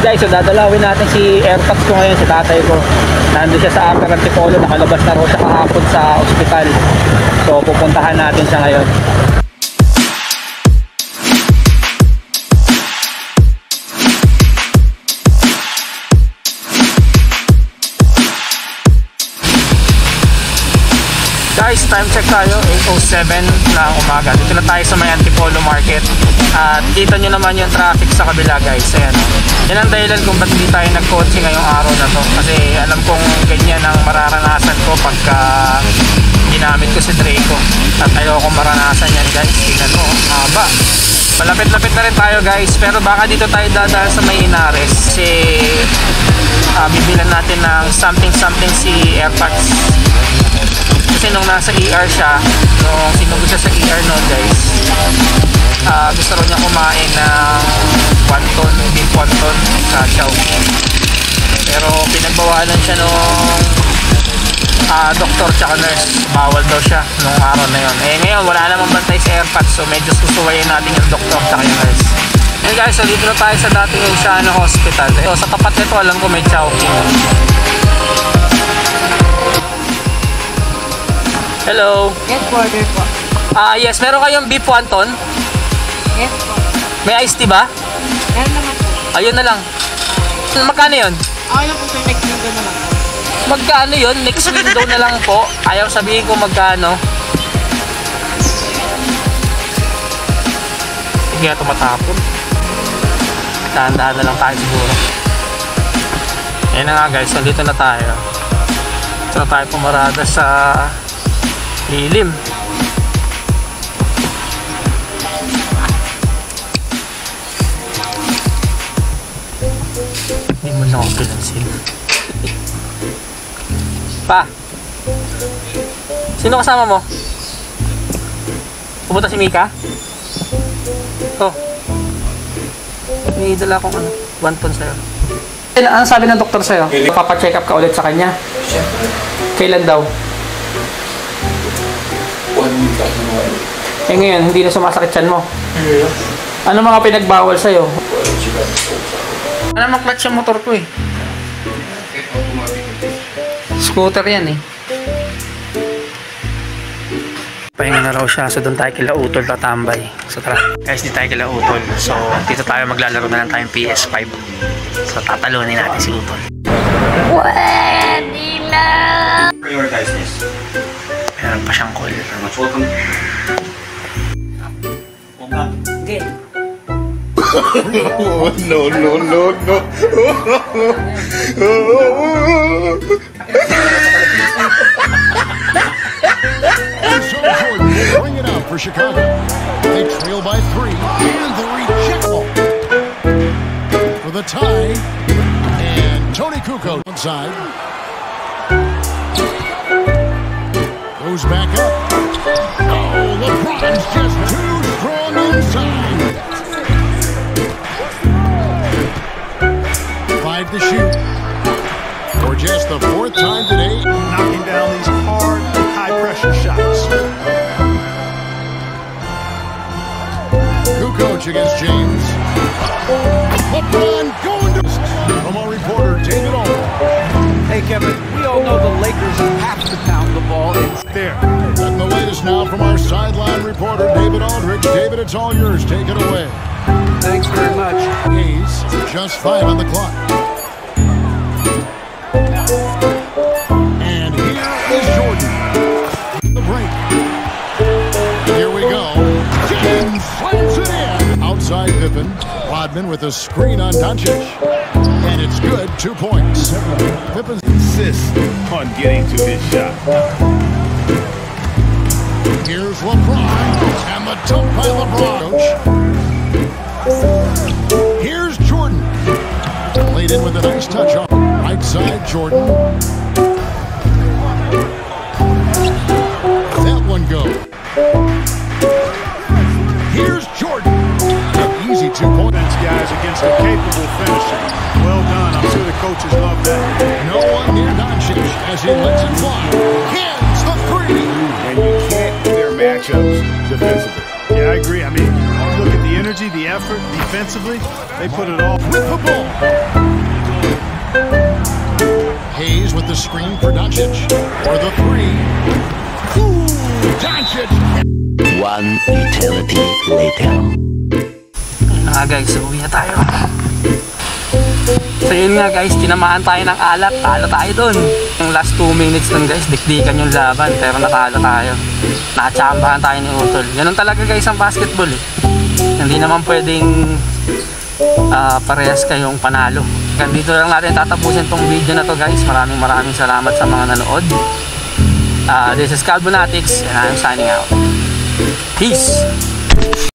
guys, so dadalawin natin si AirPods ko ngayon, si tatay ko. Nandun siya sa Upper Antipolo, nakalabas na rin siya kahapon sa ospital. So pupuntahan natin siya ngayon. Guys, time check tayo, 8:07 na umaga. Dito na tayo sa may Antipolo Market. At kita nyo naman yung traffic sa kabila guys. Ayan, yan ang dahilan kung ba't hindi tayo nagkotse ngayong araw na to. Kasi alam kong ganyan ang mararanasan ko pagka ginamit ko si Draco. At ayoko maranasan yan guys. Tingnan mo, haba. Malapit-lapit na rin tayo guys. Pero baka dito tayo dadaan sa may Inares. Kasi bibilan natin ng something si AirPods. Kasi nung nasa ER siya, nung sinugo siya sa ER noon guys, gusto rin niya kumain ng wonton, beef wonton sa Chowking. Pero pinagbawalan siya nung doktor tsaka nurse. Bawal daw siya nung araw na yun. Eh ngayon wala namang bantay sa AirPods, so medyo susuwayin natin yung doktor tsaka yung nurse. And guys, so dito na tayo sa dating Luciano Hospital. So sa tapat nito alam ko may Chowking. Hello. Yes, order po. Yes, meron kayong beef wonton? Yes po. May iced tea ba? Meron naman po. Ayun na lang. Magkano yun? Okay lang po sir, next window na lang po. Magkano yun? Next window na lang po. Ayaw sabihin ko magkano. Hindi nga ito matapon. Dahan-dahan na lang tayo siguro. Ayan na nga guys, so dito na tayo. Dito na tayo pumarada sa lilim. Hindi mo na ako pinansin. Pa, sino kasama mo? Pupunta si Mika? Oh, may dala akong wonton sa'yo. Ano sabi ng doktor sa'yo? Papacheck up ka ulit sa kanya? Kailan daw? Eh ngayon, hindi na sumasakit tiyan mo. Ano mga pinagbawal sa'yo? Ano mang clutch yung motor ko eh. Scooter yan eh. Pahinga na raw siya, so doon tayo kila Utol tatambay. So tara, guys, di tayo kila Utol. So dito tayo maglalaro na lang tayong PS5. So tatalunin natin si Utol. Pwede na! Prioritize this. Meron pa siyang call. Okay. No. Bring it out for Chicago. They trail by 3 and the reject ball for the tie. And Tony Kukoc inside goes back up. Oh, LeBron's just too strong inside. 5 to shoot for just the 4th time today. Knocking down these hard, high-pressure shots. Kukoc against James. LeBron going to... From our reporter, David Aldridge. Hey, Kevin, we all know the Lakers have to pound the ball. It's there. And the latest now from our sideline reporter, David Aldridge. David, it's all yours. Take it away. Thanks very much. Hayes, just 5 on the clock. And here is Jordan. The break. Here we go. James slams it in. Outside Pippen. Rodman with a screen on Doncic. And it's good. 2 points. Pippen Insists on getting to his shot. Here's LeBron. And the dunk by LeBron. Here's Jordan. Laid in with a nice touch on right side, Jordan. That one go. Here's Jordan. An easy 2 points. Guys against a capable finisher. Well done. I'm sure the coaches love that. No one near Doncic as he lets it fly. Hits the 3. And you can't clear matchups defensively. Yeah, I agree. I mean, look at the energy, the effort defensively, they put it all. With the ball. Hayes with the screen for Doncic. For the three. Ooh, Doncic. One eternity later. Guys, uwi na tayo. So yun nga guys, tinamaan tayo ng alat. Talo tayo dun. Yung last 2 minutes lang guys, dikdikan yung laban. Pero natalo tayo. Nakachambahan tayo ni Utol. Ganun talaga guys ang basketball eh. Hindi naman pwedeng parehas kayong panalo. Dito lang natin tatapusin tong video na to guys. Maraming salamat sa mga nanood. This is Calvonatics and I'm signing out. Peace!